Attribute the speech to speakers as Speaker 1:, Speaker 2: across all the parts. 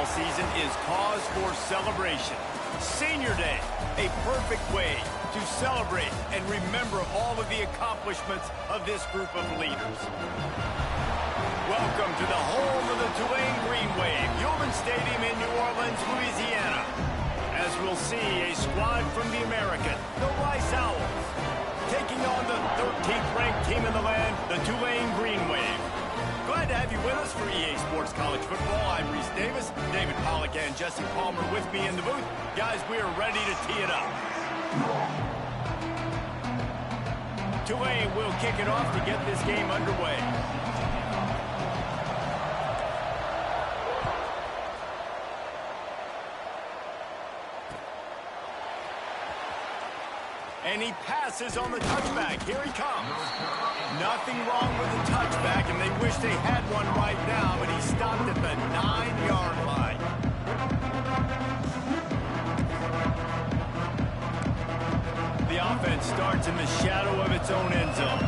Speaker 1: football season is cause for celebration. Senior Day, a perfect way to celebrate and remember all of the accomplishments of this group of leaders. Welcome to the home of the Tulane Green Wave, Yulman Stadium in New Orleans, Louisiana. As we'll see, a squad from the American, the Rice Owls, taking on the 13th ranked team in the land, the Tulane Green Wave. Glad to have you with us for EA Sports College Football. I'm Reese Davis, David Pollack and Jesse Palmer with me in the booth. Guys, we are ready to tee it up. Tulane will kick it off to get this game underway. And he passes on the touchback. Here he comes. Nothing wrong with the touchback, and they wish they had one right now, but he stopped at the 9-yard line. The offense starts in the shadow of its own end zone.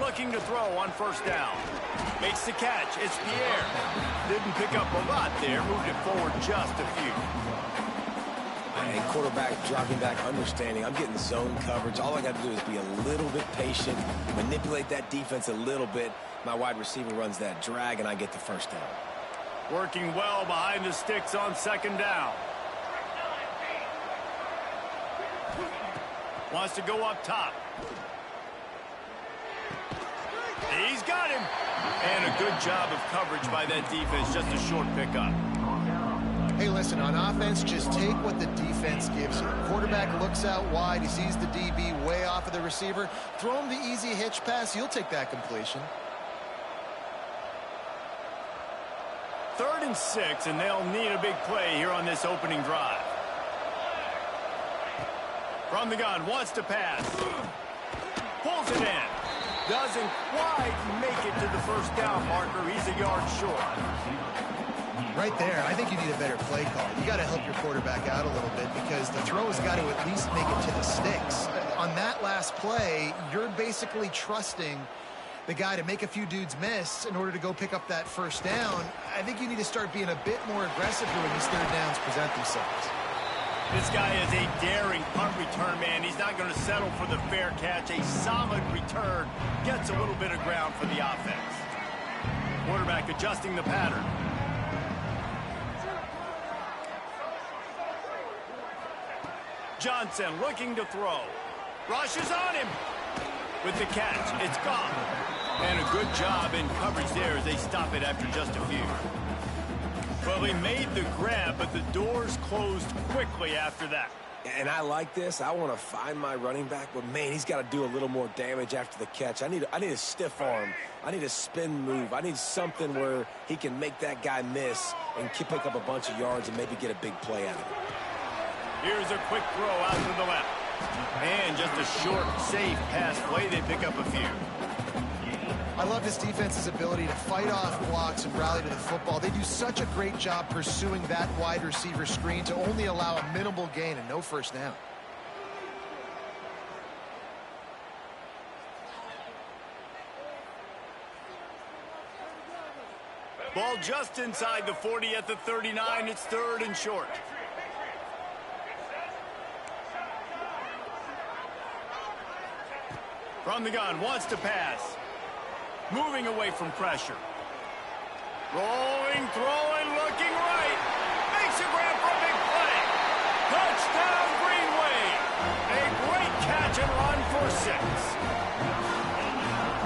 Speaker 1: Looking to throw on first down. Makes the catch. It's Pierre. Didn't pick up a lot there. Moved it forward just a few.
Speaker 2: And quarterback dropping back, understanding I'm getting zone coverage. All I got to do is be a little bit patient, manipulate that defense a little bit. My wide receiver runs that drag, and I get the first down.
Speaker 1: Working well behind the sticks on second down. Wants to go up top. He's got him. And a good job of coverage by that defense. Just a short pickup.
Speaker 3: Hey, listen, on offense, just take what the defense gives you. Quarterback looks out wide. He sees the DB way off of the receiver. Throw him the easy hitch pass. You'll take that completion.
Speaker 1: 3rd and 6, and they'll need a big play here on this opening drive. From the gun, wants to pass. Pulls it in. Doesn't quite make it to the first down marker. He's a yard short.
Speaker 3: Right there, I think you need a better play call. You got to help your quarterback out a little bit because the throw has got to at least make it to the sticks. On that last play, you're basically trusting the guy to make a few dudes miss in order to go pick up that first down. I think you need to start being a bit more aggressive here when these third downs present themselves.
Speaker 1: This guy is a daring punt return man. He's not going to settle for the fair catch. A solid return gets a little bit of ground for the offense. Quarterback adjusting the pattern. Johnson looking to throw. Rushes on him. With the catch, it's gone. And a good job in coverage there as they stop it after just a few. Well, he made the grab, but the doors closed quickly after that.
Speaker 2: And I like this. I want to find my running back, but, man, he's got to do a little more damage after the catch. I need a stiff arm. I need a spin move. I need something where he can make that guy miss and pick up a bunch of yards and maybe get a big play out of it.
Speaker 1: Here's a quick throw out to the left. And just a short, safe pass play. They pick up a few.
Speaker 3: I love this defense's ability to fight off blocks and rally to the football. They do such a great job pursuing that wide receiver screen to only allow a minimal gain and no first down.
Speaker 1: Ball just inside the 40 at the 39. It's 3rd and short. From the gun, wants to pass. Moving away from pressure. Rolling, throwing, looking right. Makes a grab for a big play. Touchdown, Green Wave. A great catch and run for 6.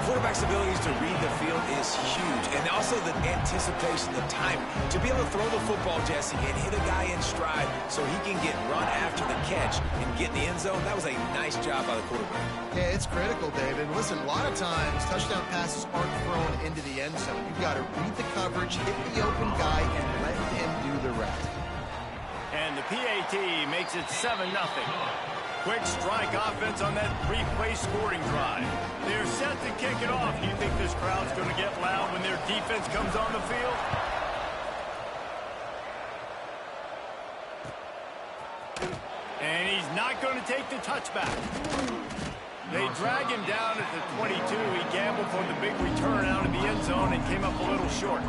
Speaker 2: Quarterback's abilities to read the field is huge, and also the anticipation, the time to be able to throw the football, Jesse, and hit a guy in stride so he can get run after the catch and get in the end zone. That was a nice job by the quarterback.
Speaker 3: Yeah, it's critical, David. Listen, a lot of times touchdown passes aren't thrown into the end zone. You've got to read the coverage, hit the open guy, and let him do the rest.
Speaker 1: And the PAT makes it 7-0. Quick strike offense on that 3-play scoring drive. They're set to kick it off. Do you think this crowd's going to get loud when their defense comes on the field? And he's not going to take the touchback. They drag him down at the 22. He gambled for the big return out of the end zone and came up a little short.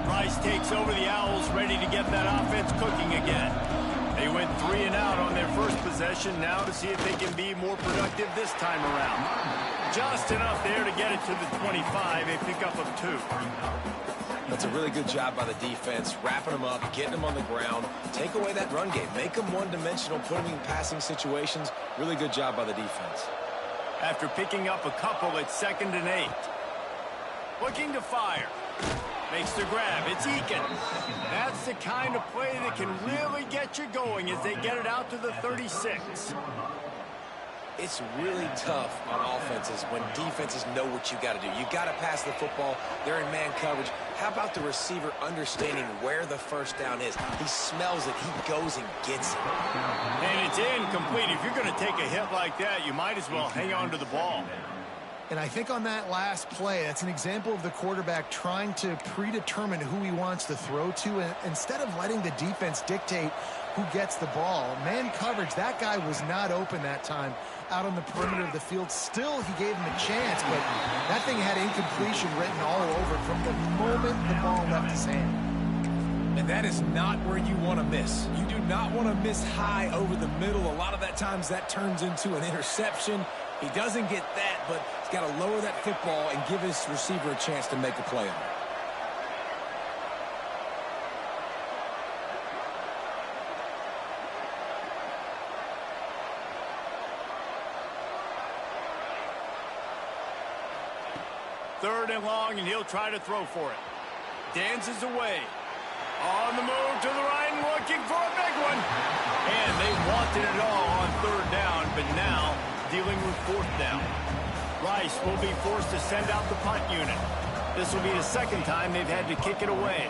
Speaker 1: Rice takes over the Owls, ready to get that offense cooking again. They went 3 and out on their first possession, now to see if they can be more productive this time around. Just enough there to get it to the 25, a pickup of 2.
Speaker 2: That's a really good job by the defense, wrapping them up, getting them on the ground. Take away that run game. Make them one-dimensional, put them in passing situations. Really good job by the defense.
Speaker 1: After picking up a couple, it's 2nd and 8. Looking to fire. Makes the grab. It's Eakin. That's the kind of play that can really get you going as they get it out to the 36.
Speaker 2: It's really tough on offenses when defenses know what you got to do. You got to pass the football. They're in man coverage. How about the receiver understanding where the first down is? He smells it. He goes and gets it.
Speaker 1: And it's incomplete. If you're going to take a hit like that, you might as well hang on to the ball.
Speaker 3: And I think on that last play, that's an example of the quarterback trying to predetermine who he wants to throw to, and instead of letting the defense dictate who gets the ball. Man coverage, that guy was not open that time out on the perimeter of the field. Still, he gave him a chance, but that thing had incompletion written all over from the moment the ball left his hand.
Speaker 2: And that is not where you want to miss. You do not want to miss high over the middle. A lot of that times that turns into an interception. He doesn't get that, but he's got to lower that football and give his receiver a chance to make a play on it.
Speaker 1: Third and long, and he'll try to throw for it. Dances away. On the move to the right, looking for a big one. And they wanted it all on 3rd down, but now dealing with 4th down. Rice will be forced to send out the punt unit. This will be the 2nd time they've had to kick it away.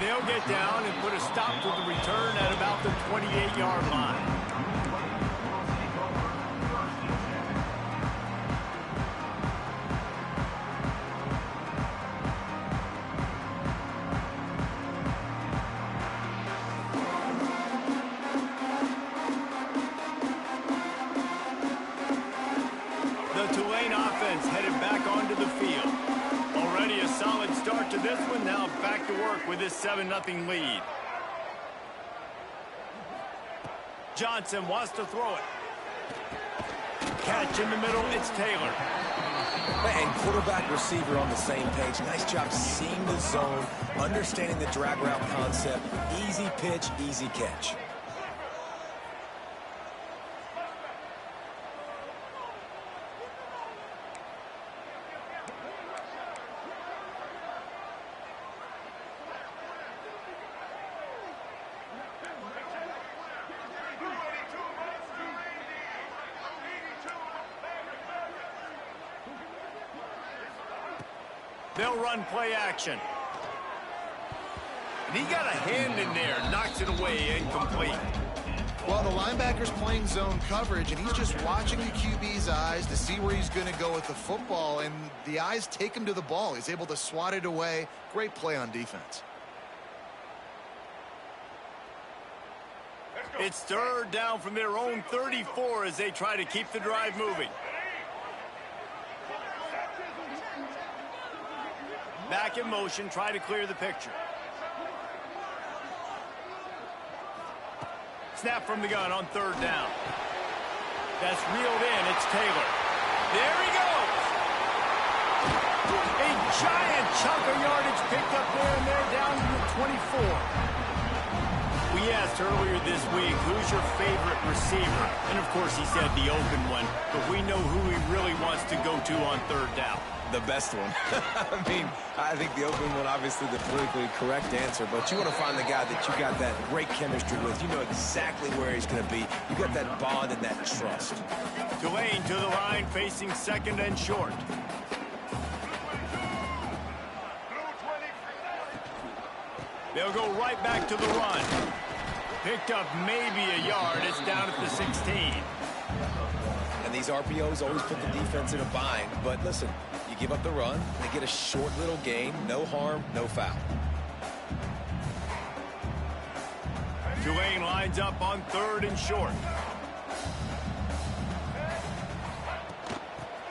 Speaker 1: They'll get down and put a stop to the return at about the 28-yard line. The Tulane offense headed back onto the field. Already a solid start to this one. Now back to work with this 7-0 lead. Johnson wants to throw it. Catch in the middle. It's Taylor.
Speaker 2: And quarterback receiver on the same page. Nice job seeing the zone, understanding the drag route concept. Easy pitch, easy catch.
Speaker 1: They'll run play action. And he got a hand in there, knocks it away, incomplete.
Speaker 3: Well, the linebacker's playing zone coverage, and he's just watching the QB's eyes to see where he's going to go with the football, and the eyes take him to the ball. He's able to swat it away. Great play on defense.
Speaker 1: It's 3rd down from their own 34 as they try to keep the drive moving. Back in motion, try to clear the picture. Snap from the gun on 3rd down. That's reeled in. It's Taylor. There he goes. A giant chunk of yardage picked up there, and they're down to the 24. We asked earlier this week, who's your favorite receiver? And, of course, he said the open one. But we know who he really wants to go to on 3rd down.
Speaker 2: The best one. I mean, I think the open one, obviously the politically correct answer, but you want to find the guy that you got that great chemistry with. You know exactly where he's going to be. You got that bond and that trust.
Speaker 1: Tulane to the line, facing 2nd and short. They'll go right back to the run. Picked up maybe a yard. It's down at the 16.
Speaker 2: And these RPOs always put the defense in a bind. But listen, you give up the run. They get a short little gain. No harm, no foul.
Speaker 1: Tulane lines up on 3rd and short.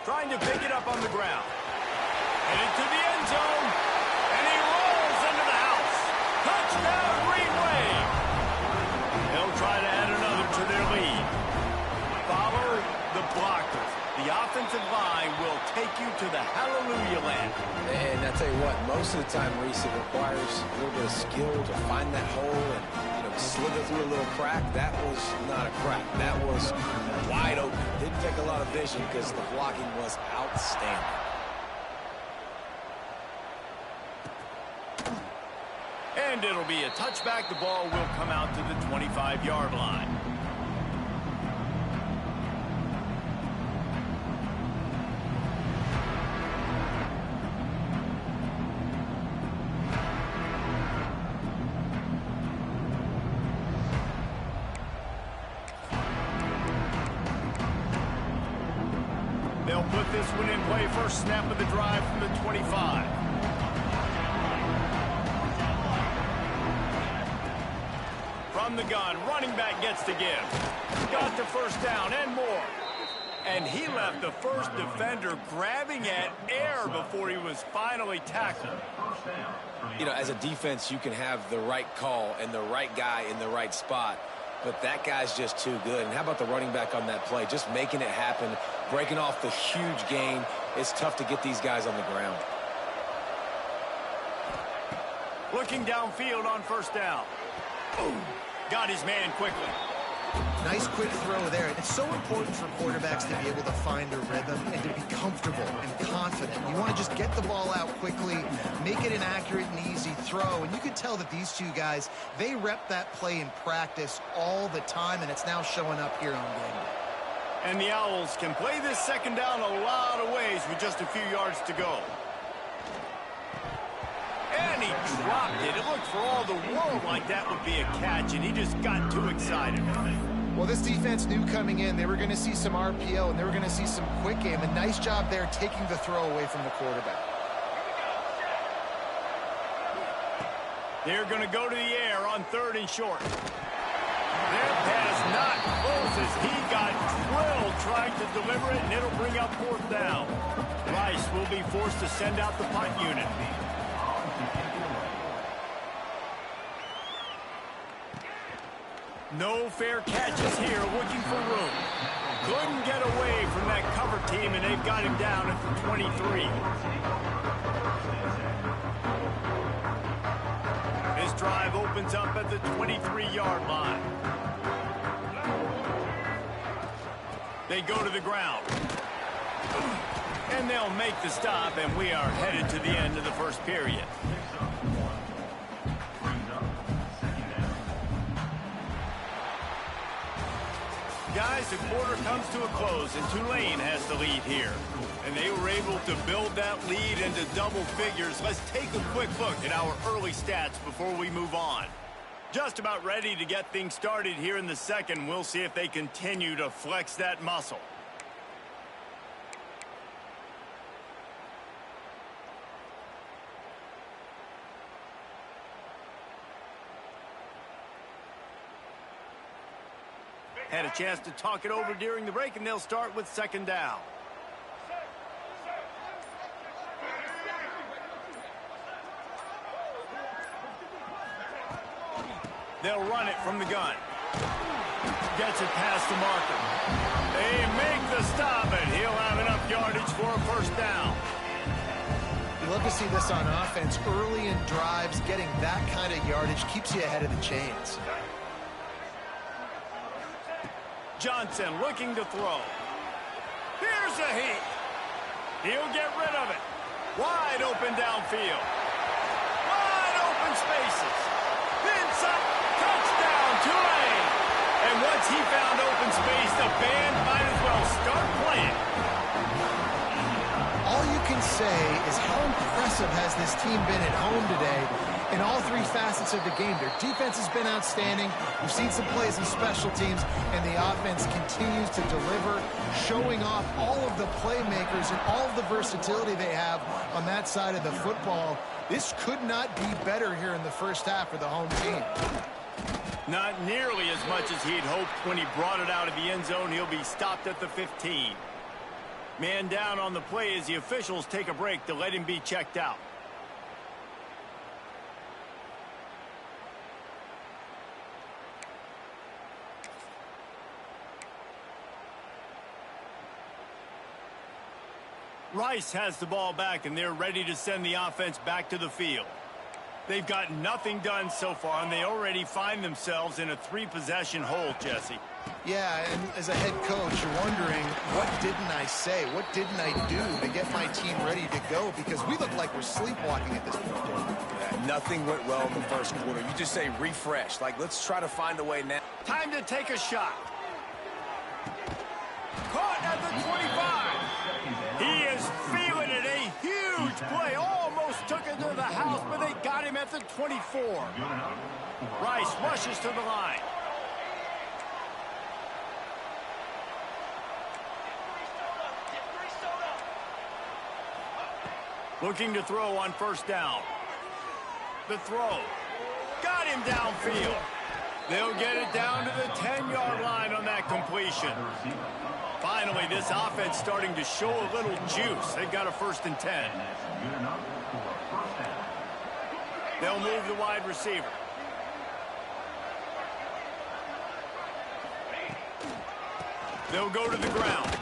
Speaker 1: Trying to pick it up on the ground. Headed to the end zone. And he rolls into the house. Touchdown, Green Wave. They'll try to add another to their lead. Follow the blockers. The offensive line will take you to the hallelujah land.
Speaker 2: And I tell you what, most of the time, Reese, it requires a little bit of skill to find that hole and, slither through a little crack. That was not a crack. That was wide open. Didn't take a lot of vision because the blocking was outstanding.
Speaker 1: And it'll be a touchback. The ball will come out to the 25-yard line. They'll put this one in play. First snap of the drive from the 25. From the gun, running back gets to give. Got the first down and more. And he left the first defender grabbing at air before he was finally tackled.
Speaker 2: As a defense, you can have the right call and the right guy in the right spot. But that guy's just too good. And how about the running back on that play? Just making it happen, breaking off the huge gain. It's tough to get these guys on the ground.
Speaker 1: Looking downfield on first down. Boom. Got his man quickly.
Speaker 3: Nice quick throw there. It's so important for quarterbacks to be able to find a rhythm and to be comfortable and confident. You want to just get the ball out quickly, make it an accurate and easy throw. And you can tell that these two guys, they rep that play in practice all the time, and it's now showing up here on game day.
Speaker 1: And the Owls can play this second down a lot of ways with just a few yards to go. And he dropped it. It looked for all the world like that would be a catch, and he just got too excited.
Speaker 3: Well, this defense knew coming in they were going to see some RPO, and they were going to see some quick game. A nice job there taking the throw away from the quarterback.
Speaker 1: They're going to go to the air on 3rd and short. Their pass not close as he got drilled trying to deliver it, and it'll bring up 4th down. Rice will be forced to send out the punt unit. No fair catches here, looking for room. Couldn't get away from that cover team, and they've got him down at the 23. This drive opens up at the 23-yard line. They go to the ground. And they'll make the stop, and we are headed to the end of the first period. Guys, the quarter comes to a close, and Tulane has the lead here. And they were able to build that lead into double figures. Let's take a quick look at our early stats before we move on. Just about ready to get things started here in the second. We'll see if they continue to flex that muscle. Had a chance to talk it over during the break, and they'll start with 2nd down. They'll run it from the gun. Gets it past the marker. They make the stop, and he'll have enough yardage for a 1st down.
Speaker 3: You love to see this on offense. Early in drives, getting that kind of yardage keeps you ahead of the chains.
Speaker 1: Johnson looking to throw. Here's a heat. He'll get rid of it. Wide open downfield. Wide open spaces. Inside. Touchdown, Tulane. And once he found open space, the band might as well start playing.
Speaker 3: All you can say is how impressive has this team been at home today. in all three facets of the game. Their defense has been outstanding. We've seen some plays in special teams, and the offense continues to deliver, showing off all of the playmakers and all of the versatility they have on that side of the football. This could not be better here in the first half for the home team.
Speaker 1: Not nearly as much as he'd hoped when he brought it out of the end zone. He'll be stopped at the 15. Man down on the play as the officials take a break to let him be checked out. Rice has the ball back, and they're ready to send the offense back to the field. They've got nothing done so far, and they already find themselves in a three-possession hole, Jesse.
Speaker 3: Yeah, and as a head coach, you're wondering, what didn't I say? What didn't I do to get my team ready to go? Because we look like we're sleepwalking at this point.
Speaker 2: Yeah, nothing went well in the first quarter. You just say refresh. Like, let's try to find a way now.
Speaker 1: Time to take a shot. Caught at the 25. He is feeling it. A huge play. Almost took it to the house, but they got him at the 24. Rice rushes to the line. Looking to throw on first down. The throw. Got him downfield. They'll get it down to the 10-yard line on that completion. Finally, this offense starting to show a little juice. They've got a 1st and 10. They'll move the wide receiver. They'll go to the ground.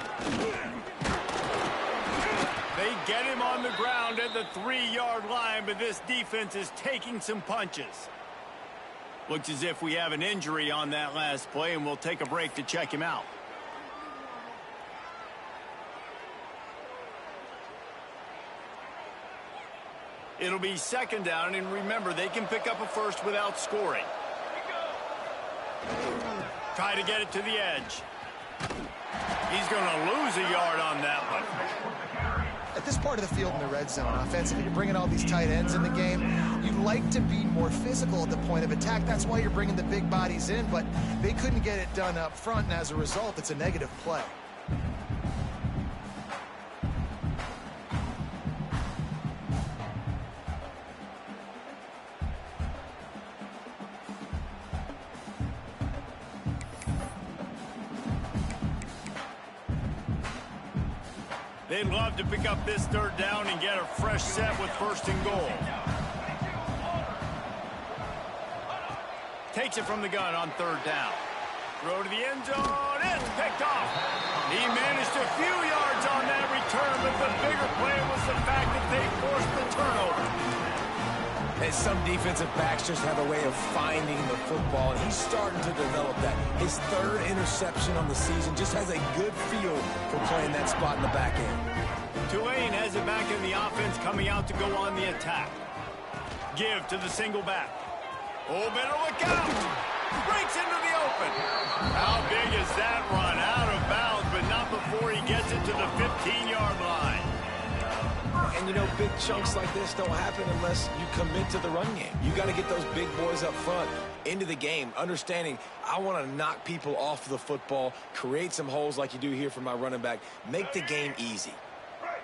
Speaker 1: They get him on the ground at the 3-yard line, but this defense is taking some punches. Looks as if we have an injury on that last play, and we'll take a break to check him out. It'll be 2nd down, and remember, they can pick up a first without scoring. Try to get it to the edge. He's going to lose a yard on that one.
Speaker 3: At this part of the field in the red zone, offensively, you're bringing all these tight ends in the game. You'd like to be more physical at the point of attack. That's why you're bringing the big bodies in, but they couldn't get it done up front, and as a result, it's a negative play.
Speaker 1: They'd love to pick up this 3rd down and get a fresh set with 1st and goal. Takes it from the gun on 3rd down. Throw to the end zone. It's picked off. He managed a few yards on that return, but the bigger play was the fact that they forced the turnover.
Speaker 2: And some defensive backs just have a way of finding the football, and he's starting to develop that. His 3rd interception on the season just has a good feel for playing that spot in the back end.
Speaker 1: Tulane has it back in the offense, coming out to go on the attack. Give to the single back. Oh, better look out. Breaks into the open. How big is that run? Out of bounds, but not before he gets it to the 15-yard line.
Speaker 2: And, you know, big chunks like this don't happen unless you commit to the run game. You got to get those big boys up front into the game, understanding I want to knock people off the football, create some holes like you do here for my running back, make the game easy.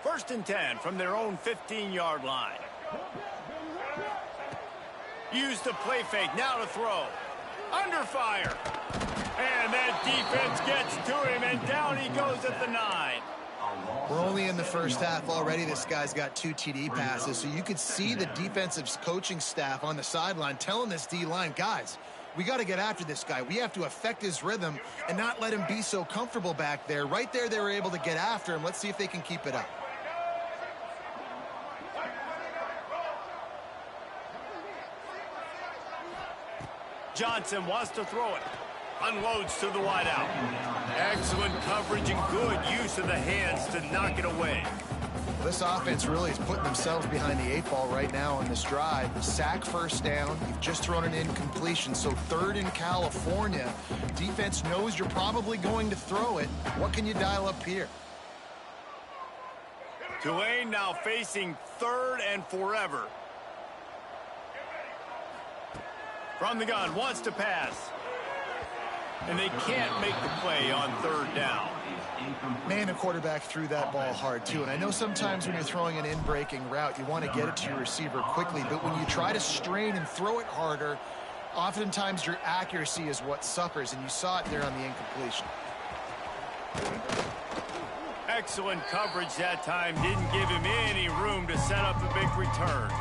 Speaker 1: 1st and 10 from their own 15-yard line. Use the play fake, now to throw. Under fire. And that defense gets to him, and down he goes at the 9.
Speaker 3: We're only in the first half already. This guy's got 2 TD passes, so you could see the defensive coaching staff on the sideline telling this D-line, guys, we got to get after this guy. We have to affect his rhythm and not let him be so comfortable back there. Right there, they were able to get after him. Let's see if they can keep it up.
Speaker 1: Johnson wants to throw it. Unloads to the wideout. Excellent coverage and good use of the hands to knock it away.
Speaker 3: This offense really is putting themselves behind the 8 ball right now on this drive. Sack, 1st down. You've just thrown an incompletion, so 3rd in California. Defense knows you're probably going to throw it. What can you dial up here?
Speaker 1: Tulane now facing 3rd and forever. From the gun, wants to pass. And they can't make the play on third down.
Speaker 3: Man, the quarterback threw that ball hard, too. And I know sometimes when you're throwing an in-breaking route, you want to get it to your receiver quickly. But when you try to strain and throw it harder, oftentimes your accuracy is what suffers. And you saw it there on the incompletion.
Speaker 1: Excellent coverage that time. Didn't give him any room to set up a big return.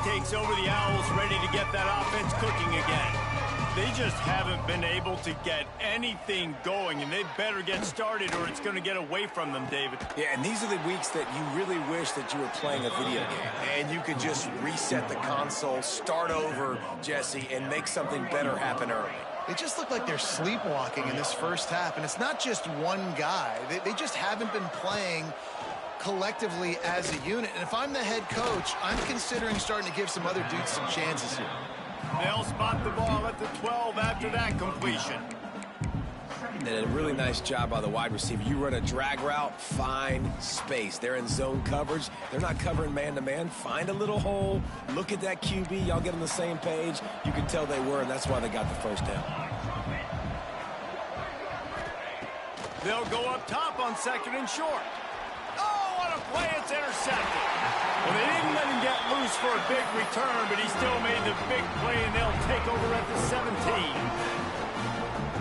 Speaker 1: Takes over the Owls, ready to get that offense cooking again. They just haven't been able to get anything going, and they better get started or it's going to get away from them, David.
Speaker 2: Yeah, and these are the weeks that you really wish that you were playing a video game and you could just reset the console, start over, Jesse, and make something better happen early.
Speaker 3: They just look like they're sleepwalking in this first half, and it's not just one guy. They just haven't been playing collectively as a unit. And if I'm the head coach, I'm considering starting to give some other dudes some chances here.
Speaker 1: They'll spot the ball at the 12 after that completion.
Speaker 2: And a really nice job by the wide receiver. You run a drag route, find space. They're in zone coverage. They're not covering man-to-man. Find a little hole. Look at that QB. Y'all get on the same page. You can tell they were, and that's why they got the first down.
Speaker 1: They'll go up top on second and short. Play, it's intercepted. Well, they didn't let him get loose for a big return, but he still made the big play, and they'll take over at the 17.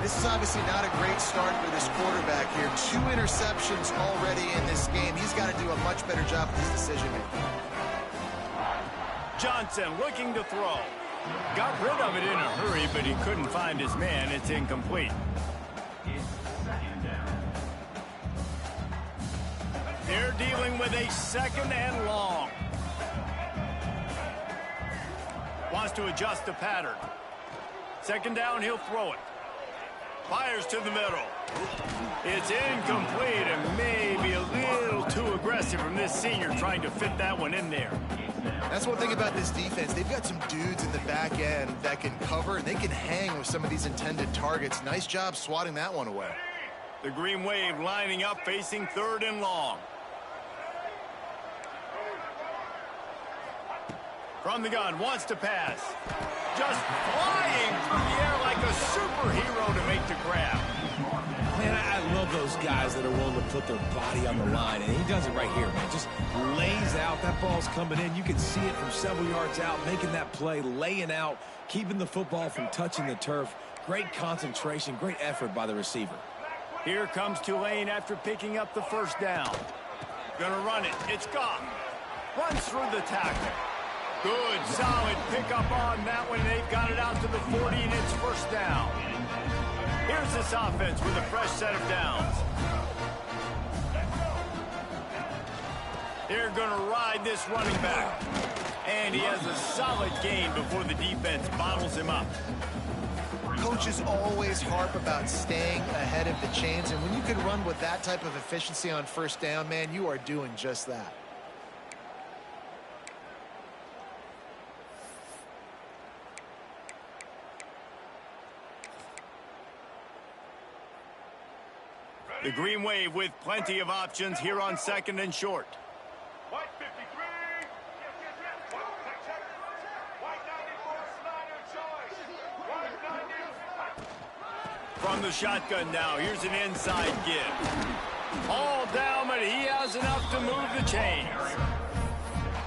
Speaker 3: This is obviously not a great start for this quarterback here. 2 interceptions already in this game. He's got to do a much better job with his decision-making.
Speaker 1: Johnson looking to throw. Got rid of it in a hurry, but he couldn't find his man. It's incomplete. They're dealing with a second and long. Wants to adjust the pattern. Second down, he'll throw it. Fires to the middle. It's incomplete and maybe a little too aggressive from this senior trying to fit that one in there.
Speaker 3: That's one thing about this defense. They've got some dudes in the back end that can cover, and they can hang with some of these intended targets. Nice job swatting that one away.
Speaker 1: The Green Wave lining up, facing third and long. From the gun, wants to pass. Just flying through the air like a superhero to make the grab.
Speaker 2: Man, I love those guys that are willing to put their body on the line, and he does it right here, man. Just lays out. That ball's coming in. You can see it from several yards out, making that play, laying out, keeping the football from touching the turf. Great concentration, great effort by the receiver.
Speaker 1: Here comes Tulane after picking up the first down. Gonna run it. It's gone. Runs through the tackle. Good, solid pickup on that one. They've got it out to the 40, and it's first down. Here's this offense with a fresh set of downs. They're going to ride this running back. And he has a solid gain before the defense bottles him up.
Speaker 3: Coaches always harp about staying ahead of the chains, and when you can run with that type of efficiency on first down, man, you are doing just that.
Speaker 1: The Green Wave with plenty of options here on second and short. From the shotgun now, here's an inside give. All down, but he has enough to move the chains.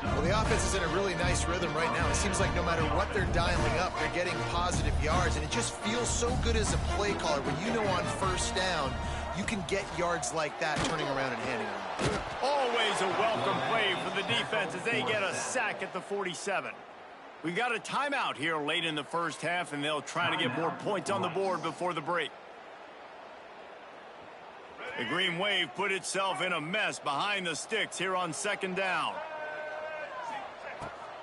Speaker 3: Well, the offense is in a really nice rhythm right now. It seems like no matter what they're dialing up, they're getting positive yards, and it just feels so good as a play caller when you know on first down you can get yards like that turning around and handing them.
Speaker 1: Always a welcome play for the defense as they get a sack at the 47. We got a timeout here late in the first half, and they'll try to get more points on the board before the break. The Green Wave put itself in a mess behind the sticks here on second down.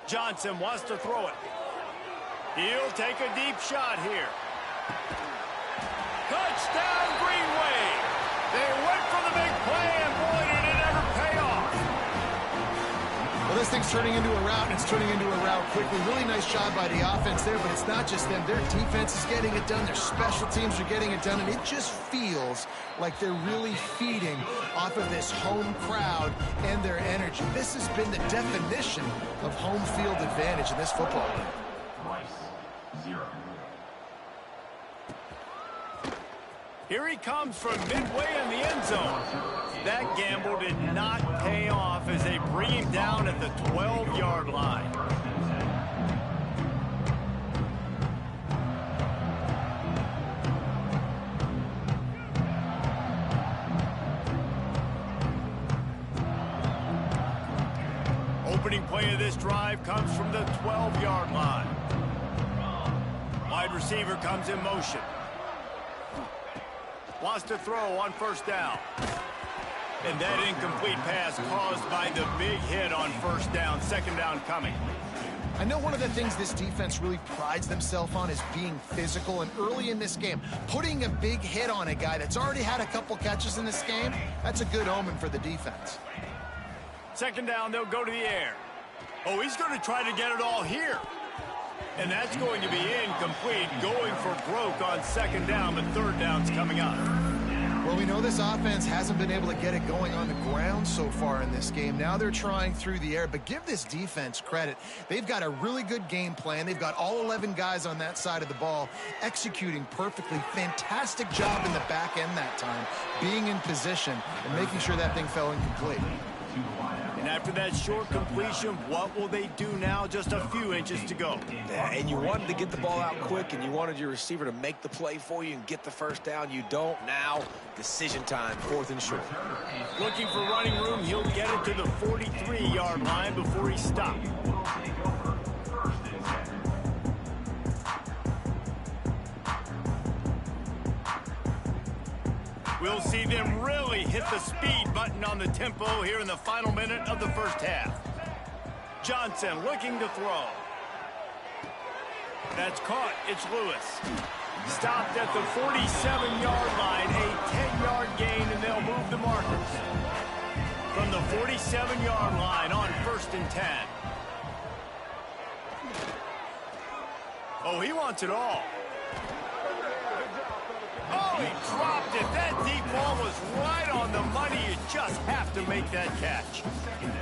Speaker 1: Johnson wants to throw it. He'll take a deep shot here. Touchdown, Green Wave! They went for the big play, and boy, did it ever pay off.
Speaker 3: this thing's turning into a route, and it's turning into a route quickly. Really nice job by the offense there, but it's not just them. Their defense is getting it done. Their special teams are getting it done, and it just feels like they're really feeding off of this home crowd and their energy. This has been the definition of home field advantage in this football game.
Speaker 1: Here he comes from midway in the end zone. That gamble did not pay off as they bring him down at the 12-yard line. Opening play of this drive comes from the 12-yard line. Wide receiver comes in motion. Wants to throw on first down. And that incomplete pass caused by the big hit on first down. Second down coming.
Speaker 3: I know one of the things this defense really prides themselves on is being physical, and early in this game, putting a big hit on a guy that's already had a couple catches in this game, that's a good omen for the defense.
Speaker 1: Second down, they'll go to the air. Oh, he's going to try to get it all here. And that's going to be incomplete, going for broke on second down, but third down's coming up.
Speaker 3: Well, we know this offense hasn't been able to get it going on the ground so far in this game. Now they're trying through the air, but give this defense credit. They've got a really good game plan. They've got all 11 guys on that side of the ball executing perfectly. Fantastic job in the back end that time, being in position and making sure that thing fell incomplete.
Speaker 1: And after that short completion, what will they do now? Just a few inches to go.
Speaker 2: Yeah, and you wanted to get the ball out quick, and you wanted your receiver to make the play for you and get the first down. You don't now. Decision time, 4th and short.
Speaker 1: Looking for running room. He'll get it to the 43-yard line before he stopped. We'll see them really hit the speed button on the tempo here in the final minute of the first half. Johnson looking to throw. That's caught. It's Lewis. Stopped at the 47-yard line, a 10-yard gain, and they'll move the markers. From the 47-yard line on 1st and 10. Oh, he wants it all. Oh, he dropped it. That deep ball was right on the money. You just have to make that catch.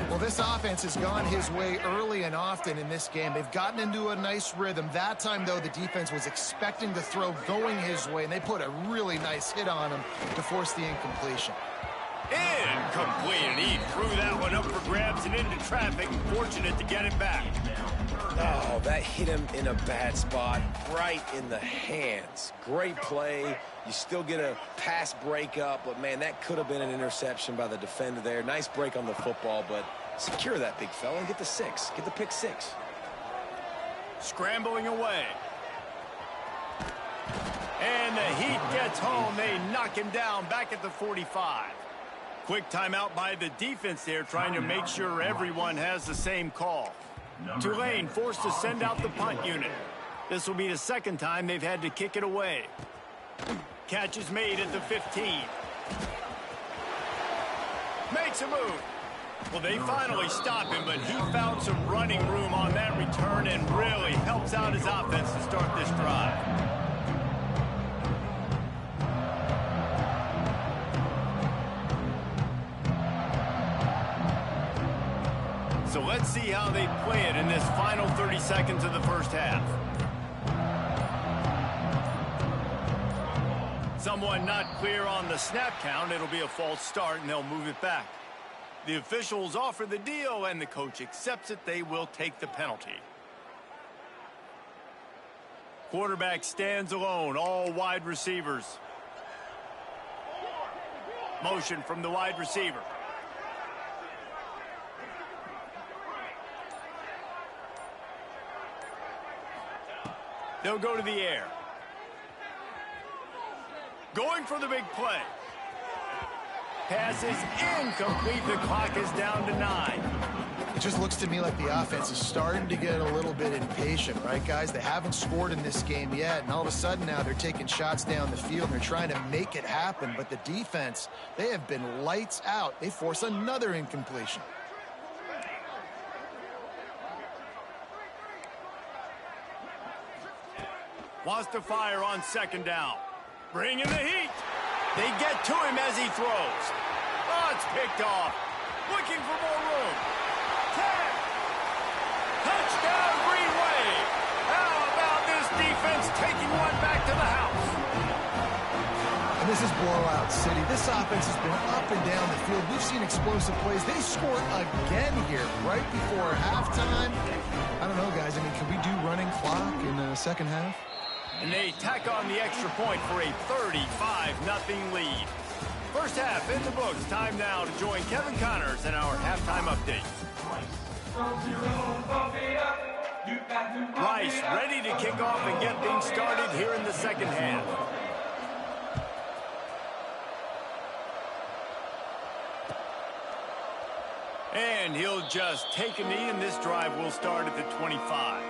Speaker 3: Well, this offense has gone his way early and often in this game. They've gotten into a nice rhythm. That time, though, the defense was expecting the throw going his way, and they put a really nice hit on him to force the incompletion.
Speaker 1: Incomplete, and he threw that one up for grabs and into traffic. Fortunate to get it back.
Speaker 2: Oh, that hit him in a bad spot, right in the hands. Great play. You still get a pass breakup, but, man, that could have been an interception by the defender there. Nice break on the football, but secure that big fella and get the 6. Get the pick 6.
Speaker 1: Scrambling away. And the Heat gets home. They knock him down back at the 45. Quick timeout by the defense there, trying to make sure everyone has the same call. Tulane forced to send out the punt unit. This will be the second time they've had to kick it away. Catch is made at the 15. Makes a move. Well, they finally stop him, but he found some running room on that return and really helps out his offense to start this drive. So let's see how they play it in this final 30 seconds of the first half. Someone not clear on the snap count. It'll be a false start, and they'll move it back. The officials offer the deal, and the coach accepts it. They will take the penalty. Quarterback stands alone, all wide receivers. Motion from the wide receiver. They'll go to the air. Going for the big play. Pass is incomplete. The clock is down to 9.
Speaker 3: It just looks to me like the offense is starting to get a little bit impatient, right, guys? They haven't scored in this game yet, and all of a sudden now they're taking shots down the field. They're trying to make it happen, but the defense, they have been lights out. They force another incompletion.
Speaker 1: Wants to fire on second down. Bringing the heat. They get to him as he throws. Oh, it's picked off. Looking for more room. 10. Touchdown, Green Wave. How about this defense taking one back to the house?
Speaker 3: And this is blowout city. This offense has been up and down the field. We've seen explosive plays. They score again here right before halftime. I don't know, guys. I mean, can we do running clock in the second half?
Speaker 1: And they tack on the extra point for a 35-0 lead. First half in the books. Time now to join Kevin Connors in our halftime update. Rice ready to kick off and get things started here in the second half. And he'll just take a knee, and this drive will start at the 25.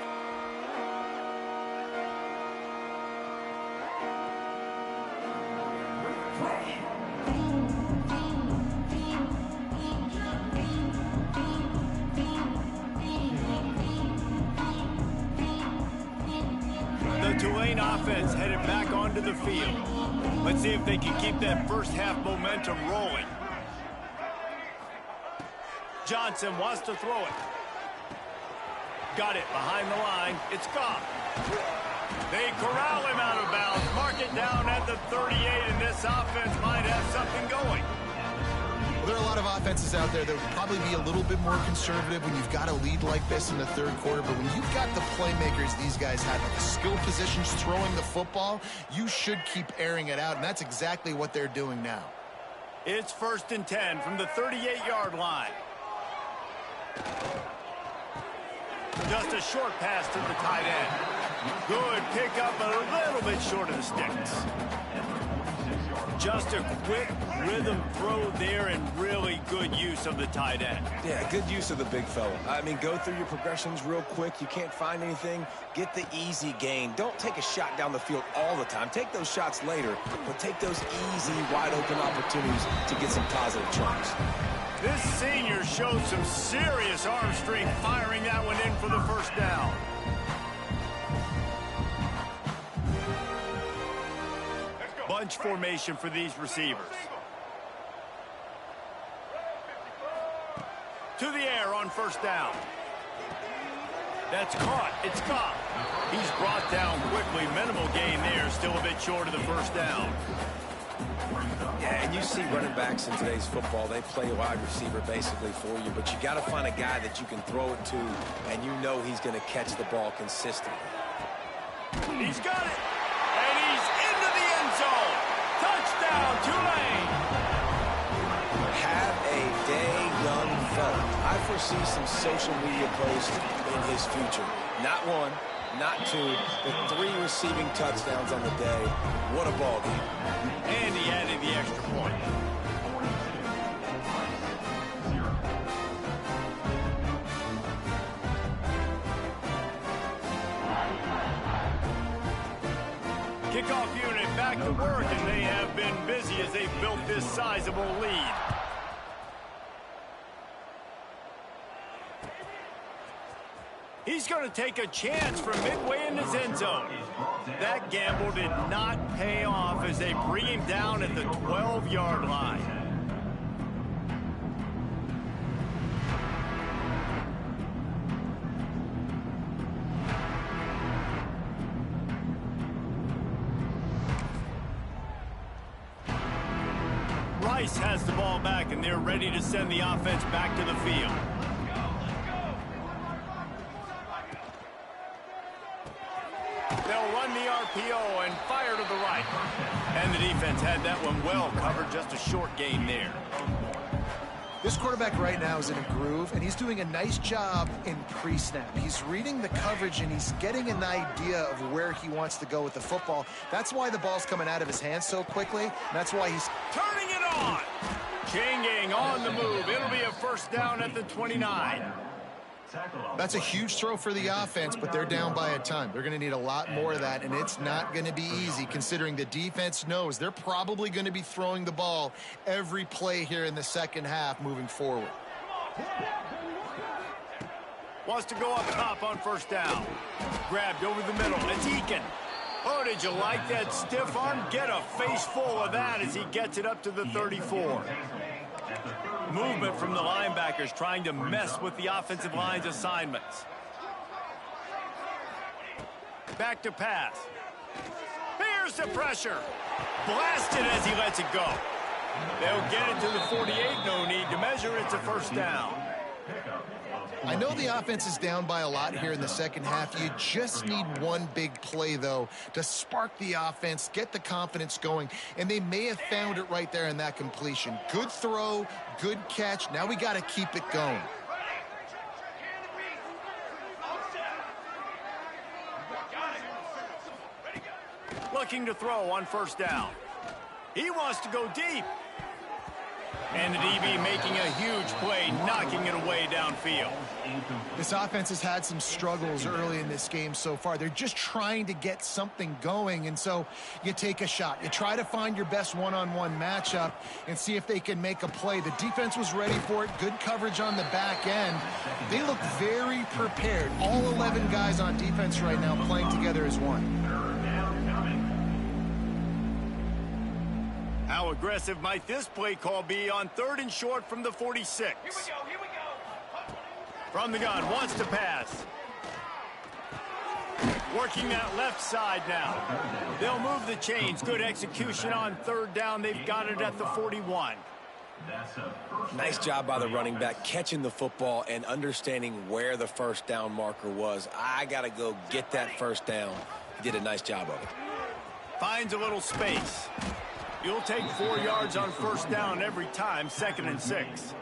Speaker 1: The Tulane offense headed back onto the field. Let's see if they can keep that first half momentum rolling. Johnson wants to throw it. Got it behind the line. It's gone. They corral him out of bounds. Mark it down at the 38, and this offense might have something going.
Speaker 3: Well, there are a lot of offenses out there that would probably be a little bit more conservative when you've got a lead like this in the third quarter. But when you've got the playmakers these guys have at the skill positions throwing the football, you should keep airing it out, and that's exactly what they're doing now.
Speaker 1: It's 1st and 10 from the 38-yard line. Just a short pass to the tight end. Good pickup, but a little bit short of the sticks. Just a quick rhythm throw there and really good use of the tight end.
Speaker 2: Yeah, good use of the big fella. I mean, go through your progressions real quick. You can't find anything. Get the easy gain. Don't take a shot down the field all the time. Take those shots later, but take those easy, wide-open opportunities to get some positive chunks.
Speaker 1: This senior showed some serious arm strength firing that one in for the first down. Bunch formation for these receivers. To the air on first down. That's caught. It's caught. He's brought down quickly. Minimal gain there. Still a bit short of the first down.
Speaker 2: Yeah, and you see running backs in today's football, they play wide receiver basically for you, but you got to find a guy that you can throw it to, and you know he's going to catch the ball consistently.
Speaker 1: He's got it, and he's into the end zone. Touchdown, Tulane.
Speaker 2: Have a day, young fella. I foresee some social media posts in his future. Not one, not two, but 3 receiving touchdowns on the day. What a ball game.
Speaker 1: And he added the extra point. Kickoff unit back to work, and they have been busy as they've built this sizable lead. He's going to take a chance from midway in his end zone. That gamble did not pay off as they bring him down at the 12-yard line. Rice has the ball back, and they're ready to send the offense back to the field. They'll run the RPO and fire to the right. And the defense had that one well covered, just a short gain there.
Speaker 3: This quarterback right now is in a groove, and he's doing a nice job in pre-snap. He's reading the coverage, and he's getting an idea of where he wants to go with the football. That's why the ball's coming out of his hands so quickly, and that's why he's
Speaker 1: turning it on. Changing on the move. It'll be a first down at the 29.
Speaker 3: That's a huge throw for the offense, but they're down by a ton. They're going to need a lot more of that, and it's not going to be easy considering the defense knows they're probably going to be throwing the ball every play here in the second half moving forward.
Speaker 1: Wants to go up top on first down. Grabbed over the middle. It's Eakin. Oh, did you like that stiff arm? Get a face full of that as he gets it up to the 34. Movement from the linebackers trying to mess with the offensive line's assignments. Back to pass. Here's the pressure. Blasted as he lets it go. They'll get it to the 48. No need to measure. It's a first down.
Speaker 3: I know the offense is down by a lot here in the second half. You just need one big play, though, to spark the offense, get the confidence going, and they may have found it right there in that completion. Good throw, good catch. Now we got to keep it going.
Speaker 1: Looking to throw on first down. He wants to go deep. And the DB making a huge play, knocking it away downfield.
Speaker 3: This offense has had some struggles early in this game so far. They're just trying to get something going, and so you take a shot. You try to find your best one-on-one matchup and see if they can make a play. The defense was ready for it. Good coverage on the back end. They look very prepared. All 11 guys on defense right now playing together as one.
Speaker 1: How aggressive might this play call be on 3rd and short from the 46? Here we go. From the gun, wants to pass. Working that left side now. They'll move the chains. Good execution on 3rd down. They've got it at the 41.
Speaker 2: Nice job by the running back catching the football and understanding where the first down marker was. I got to go get that first down. He did a nice job of it.
Speaker 1: Finds a little space. You'll take 4 yards on first down every time, 2nd and 6.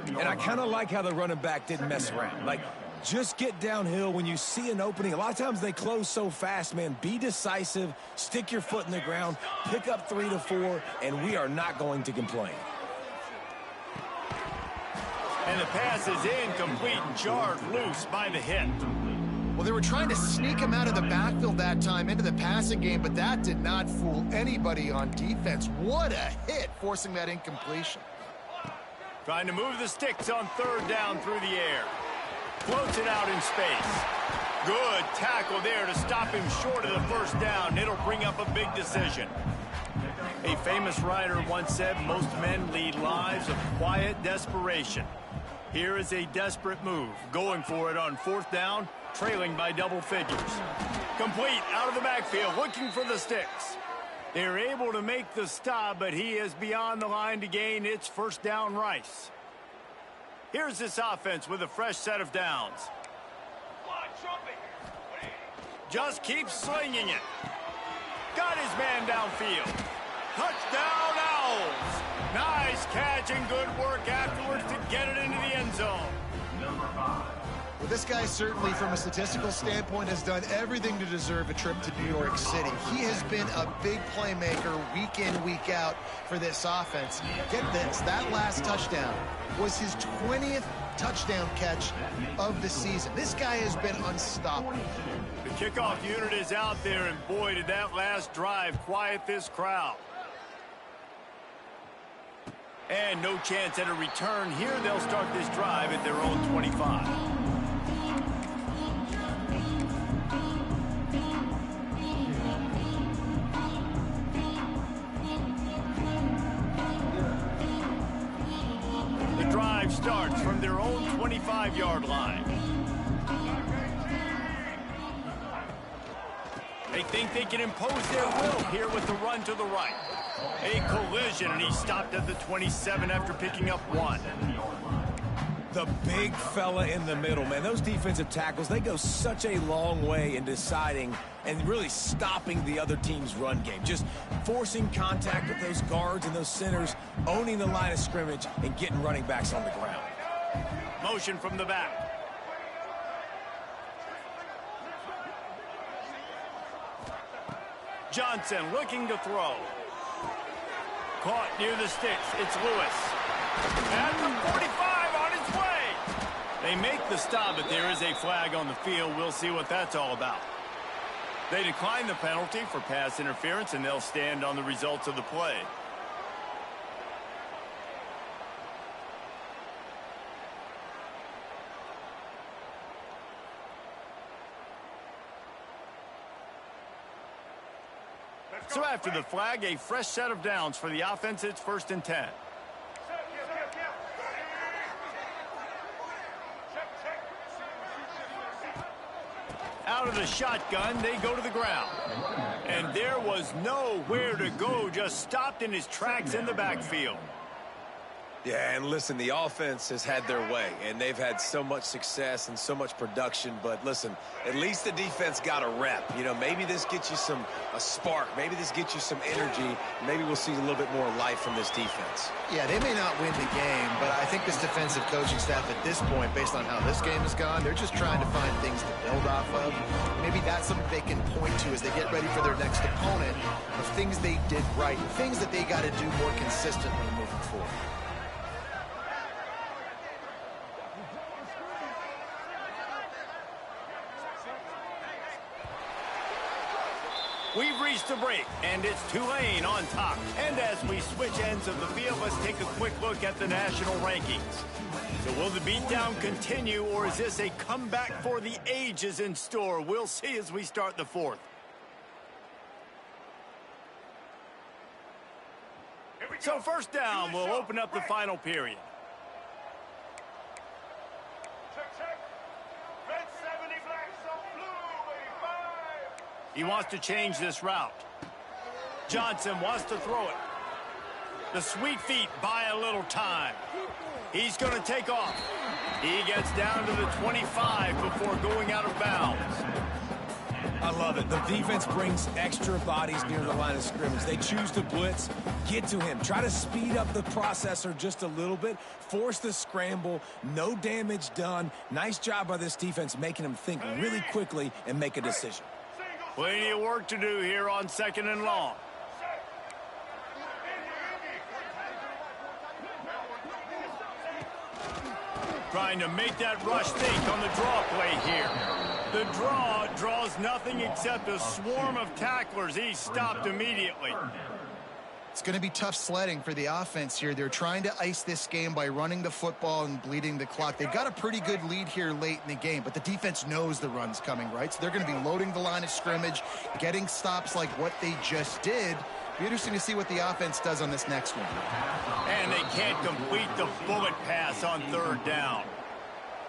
Speaker 2: And I kind of like how the running back didn't mess around. Like, just get downhill when you see an opening. A lot of times they close so fast, man. Be decisive, stick your foot in the ground, pick up 3 to 4, and we are not going to complain.
Speaker 1: And the pass is incomplete and jarred loose by the hit.
Speaker 3: Well, they were trying to sneak him out of the backfield that time into the passing game, but that did not fool anybody on defense. What a hit, forcing that incompletion.
Speaker 1: Trying to move the sticks on 3rd down through the air. Floats it out in space. Good tackle there to stop him short of the first down. It'll bring up a big decision. A famous writer once said, most men lead lives of quiet desperation. Here is a desperate move. Going for it on 4th down. Trailing by double figures. Complete out of the backfield, looking for the sticks. They're able to make the stop, but he is beyond the line to gain. It's first down Rice. Here's this offense with a fresh set of downs. Just keeps slinging it. Got his man downfield. Touchdown Owls. Nice catch and good work afterwards to get it into the end zone.
Speaker 3: Well, this guy certainly, from a statistical standpoint, has done everything to deserve a trip to New York City. He has been a big playmaker week in, week out for this offense. Get this, that last touchdown was his 20th touchdown catch of the season. This guy has been unstoppable.
Speaker 1: The kickoff unit is out there, and boy, did that last drive quiet this crowd. And no chance at a return here. They'll start this drive at their own 25. Starts from their own 25-yard line. They think they can impose their will here with the run to the right. A collision, and he stopped at the 27 after picking up 1.
Speaker 2: The big fella in the middle, man. Those defensive tackles, they go such a long way in deciding and really stopping the other team's run game. Just forcing contact with those guards and those centers, owning the line of scrimmage, and getting running backs on the ground.
Speaker 1: Motion from the back. Johnson looking to throw. Caught near the sticks. It's Lewis. At the 45 on its way. They make the stop, but there is a flag on the field. We'll see what that's all about. They decline the penalty for pass interference, and they'll stand on the results of the play. So after the flag, a fresh set of downs for the offense. It's 1st and 10. Out of the shotgun, they go to the ground. And there was nowhere to go, just stopped in his tracks in the backfield.
Speaker 2: Yeah, and listen, the offense has had their way, and they've had so much success and so much production. But listen, at least the defense got a rep. You know, maybe this gets you a spark. Maybe this gets you some energy. Maybe we'll see a little bit more life from this defense.
Speaker 3: Yeah, they may not win the game, but I think this defensive coaching staff at this point, based on how this game has gone, they're just trying to find things to build off of. Maybe that's something they can point to as they get ready for their next opponent of things they did right, things that they got to do more consistently moving forward.
Speaker 1: We've reached the break, and it's Tulane on top. And as we switch ends of the field, let's take a quick look at the national rankings. So will the beatdown continue, or is this a comeback for the ages in store? We'll see as we start the 4th. So 1st down, we'll open up the final period. He wants to change this route. Johnson wants to throw it. The sweet feet buy a little time. He's going to take off. He gets down to the 25 before going out of bounds.
Speaker 2: I love it. The defense brings extra bodies near the line of scrimmage. They choose to blitz, get to him, try to speed up the processor just a little bit, force the scramble, no damage done. Nice job by this defense making him think really quickly and make a decision.
Speaker 1: Plenty of work to do here on 2nd and long. Trying to make that rush think on the draw play here. The draw draws nothing except a swarm of tacklers. He's stopped immediately.
Speaker 3: It's going to be tough sledding for the offense here. They're trying to ice this game by running the football and bleeding the clock. They've got a pretty good lead here late in the game, but the defense knows the run's coming, right? So they're going to be loading the line of scrimmage, getting stops like what they just did. Be interesting to see what the offense does on this next one.
Speaker 1: And they can't complete the bullet pass on 3rd down.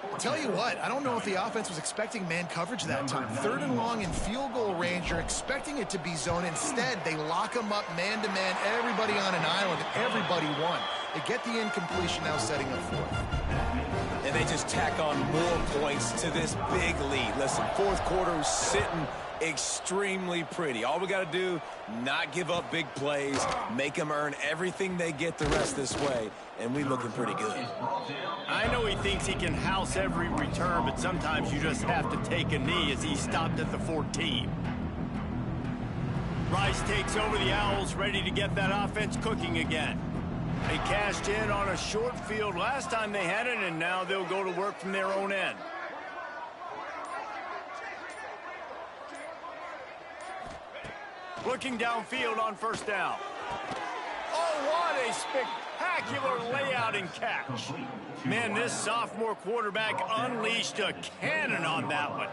Speaker 3: I'll tell you what, I don't know if the offense was expecting man coverage that time. 3rd and long in field goal range, you're expecting it to be zone. Instead, they lock them up man-to-man, everybody on an island, everybody won. They get the incompletion, now setting up 4th.
Speaker 2: And they just tack on more points to this big lead. Listen, 4th quarter sitting extremely pretty. All we got to do, not give up big plays, make them earn everything they get the rest this way, and we looking pretty good.
Speaker 1: I know he thinks he can house every return, but sometimes you just have to take a knee as he stopped at the 14. Rice takes over the Owls, ready to get that offense cooking again. They cashed in on a short field last time they had it, and now they'll go to work from their own end. Looking downfield on 1st down. Oh, what a spectacular layout and catch. Man, this sophomore quarterback unleashed a cannon on that one.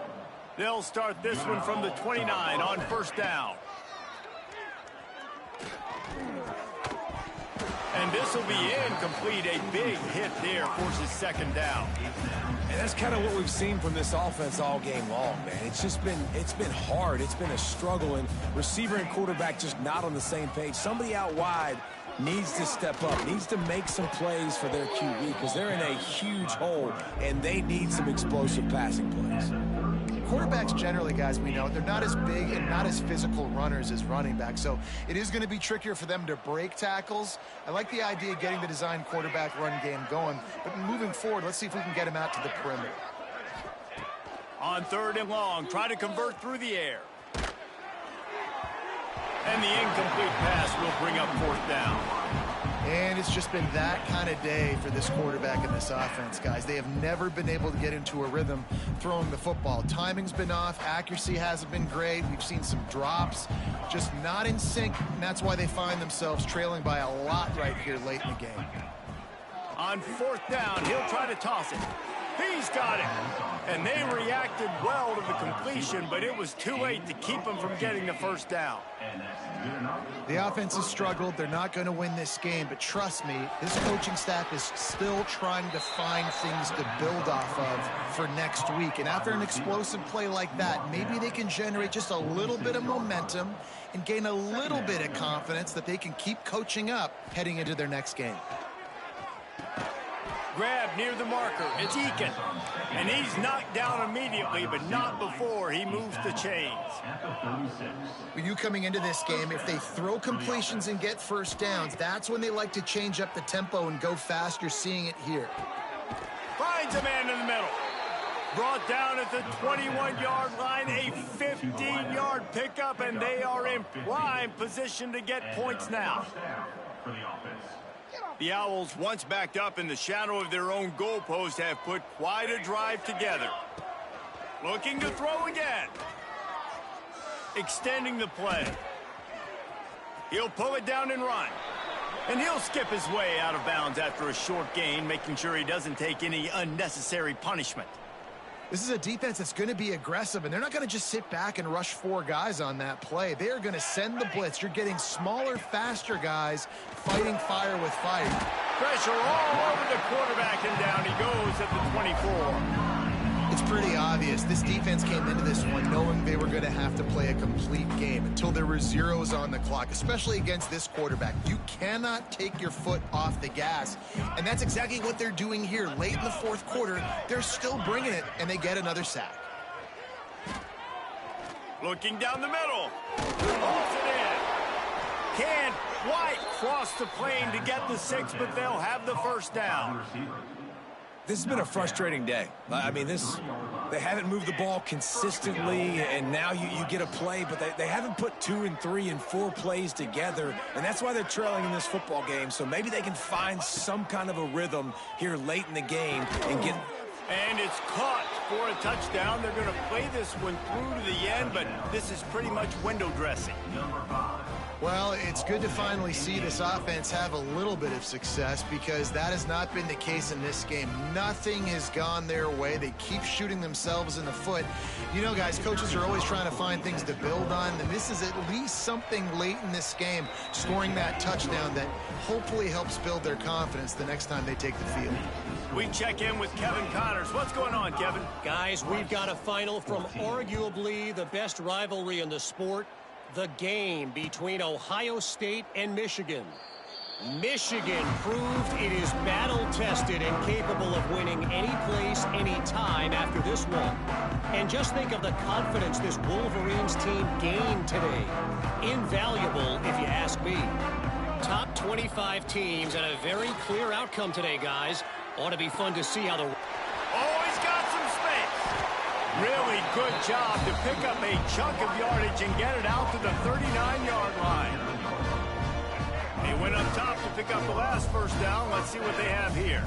Speaker 1: They'll start this one from the 29 on 1st down. And this will be incomplete. A big hit there forces 2nd down.
Speaker 2: And that's kind of what we've seen from this offense all game long, man. It's been hard. It's been a struggle, and receiver and quarterback just not on the same page. Somebody out wide needs to step up, needs to make some plays for their QB because they're in a huge hole, and they need some explosive passing plays.
Speaker 3: Quarterbacks generally, guys, we know, they're not as big and not as physical runners as running backs, so it is going to be trickier for them to break tackles. I like the idea of getting the design quarterback run game going, but moving forward, let's see if we can get him out to the perimeter.
Speaker 1: On 3rd and long, try to convert through the air. And the incomplete pass will bring up 4th down.
Speaker 3: And it's just been that kind of day for this quarterback and this offense, guys. They have never been able to get into a rhythm throwing the football. Timing's been off. Accuracy hasn't been great. We've seen some drops, just not in sync, and that's why they find themselves trailing by a lot right here late in the game.
Speaker 1: On 4th down, he'll try to toss it. He's got it. And they reacted well to the completion, but it was too late to keep them from getting the first down.
Speaker 3: The offense has struggled. They're not going to win this game, but trust me, this coaching staff is still trying to find things to build off of for next week. And after an explosive play like that, maybe they can generate just a little bit of momentum and gain a little bit of confidence that they can keep coaching up heading into their next game.
Speaker 1: Grab near the marker. It's Eakin. And he's knocked down immediately, but not before he moves the chains.
Speaker 3: With you coming into this game, if they throw completions and get first downs, that's when they like to change up the tempo and go fast. You're seeing it here.
Speaker 1: Finds a man in the middle. Brought down at the 21-yard line, a 15-yard pickup, and they are in prime position to get points now. The Owls, once backed up in the shadow of their own goalpost, have put quite a drive together. Looking to throw again. Extending the play. He'll pull it down and run. And he'll skip his way out of bounds after a short gain, making sure he doesn't take any unnecessary punishment.
Speaker 3: This is a defense that's going to be aggressive, and they're not going to just sit back and rush 4 guys on that play. They are going to send the blitz. You're getting smaller, faster guys fighting fire with fire.
Speaker 1: Pressure all over the quarterback, and down he goes at the 24.
Speaker 3: It's pretty obvious. This defense came into this one knowing they were going to have to play a complete game until there were zeros on the clock, especially against this quarterback. You cannot take your foot off the gas, and that's exactly what they're doing here. Late in the fourth quarter, they're still bringing it, and they get another sack.
Speaker 1: Looking down the middle. Holds it in. Can't quite cross the plane to get the 6, but they'll have the first down.
Speaker 2: This has been a frustrating day. I mean, they haven't moved the ball consistently, and now you get a play, but they haven't put 2 and 3 and 4 plays together, and that's why they're trailing in this football game. So maybe they can find some kind of a rhythm here late in the game and get...
Speaker 1: And it's caught for a touchdown. They're going to play this one through to the end, but this is pretty much window dressing.
Speaker 3: Well, it's good to finally see this offense have a little bit of success because that has not been the case in this game. Nothing has gone their way. They keep shooting themselves in the foot. You know, guys, coaches are always trying to find things to build on, and this is at least something late in this game, scoring that touchdown that hopefully helps build their confidence the next time they take the field.
Speaker 1: We check in with Kevin Connors. What's going on, Kevin?
Speaker 4: Guys, we've got a final from arguably the best rivalry in the sport. The game between Ohio State and Michigan. Michigan proved it is battle-tested and capable of winning any place, any time after this one. And just think of the confidence this Wolverines team gained today. Invaluable, if you ask me. Top 25 teams and a very clear outcome today, guys. Ought to be fun to see how the...
Speaker 1: Oh, he's got some space. Really good job to pick up a chunk of yardage and get it out to the 39-yard line. He went up top to pick up the last first down. Let's see what they have here.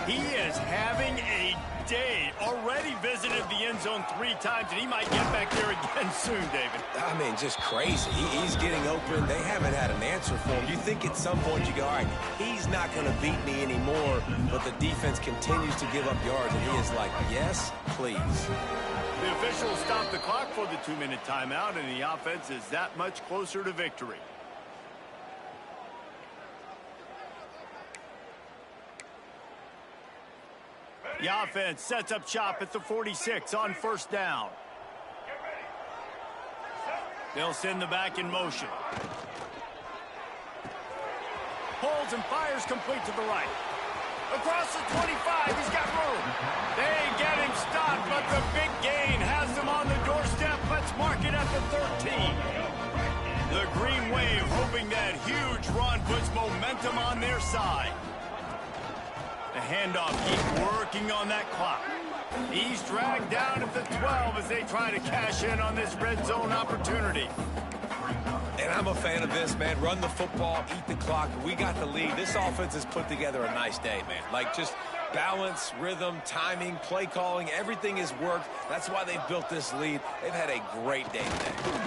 Speaker 1: He is having a day. Already visited the end zone 3 times, and he might get back there again soon, David.
Speaker 2: I mean, just crazy. He's getting open. They haven't had an answer for him. You think at some point you go, all right, he's not going to beat me anymore, but the defense continues to give up yards, and he is like, yes, please.
Speaker 1: The officials stopped the clock for the 2-minute timeout, and the offense is that much closer to victory. The offense sets up shop at the 46 on first down. They'll send the back in motion. Holds and fires complete to the right. Across the 25, he's got room. They get him stopped, but the big gain has them on the doorstep. Let's mark it at the 13. The Green Wave hoping that huge run puts momentum on their side. The handoff, keep working on that clock. He's dragged down at the 12 as they try to cash in on this red zone opportunity.
Speaker 2: And I'm a fan of this, man. Run the football, eat the clock. We got the lead. This offense has put together a nice day, man. Like, just balance, rhythm, timing, play calling, everything has worked. That's why they've built this lead. They've had a great day today.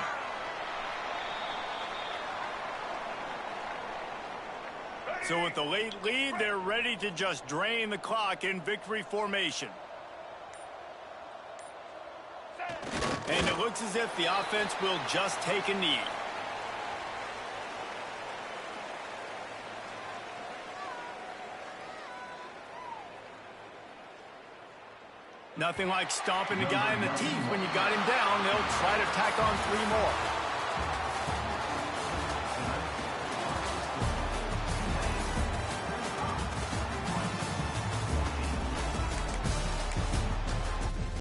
Speaker 2: So with the late lead, they're ready to just drain the clock in victory formation.
Speaker 1: And it looks as if the offense will just take a knee. Nothing like stomping the guy in the teeth when you got him down. They'll try to tack on 3 more.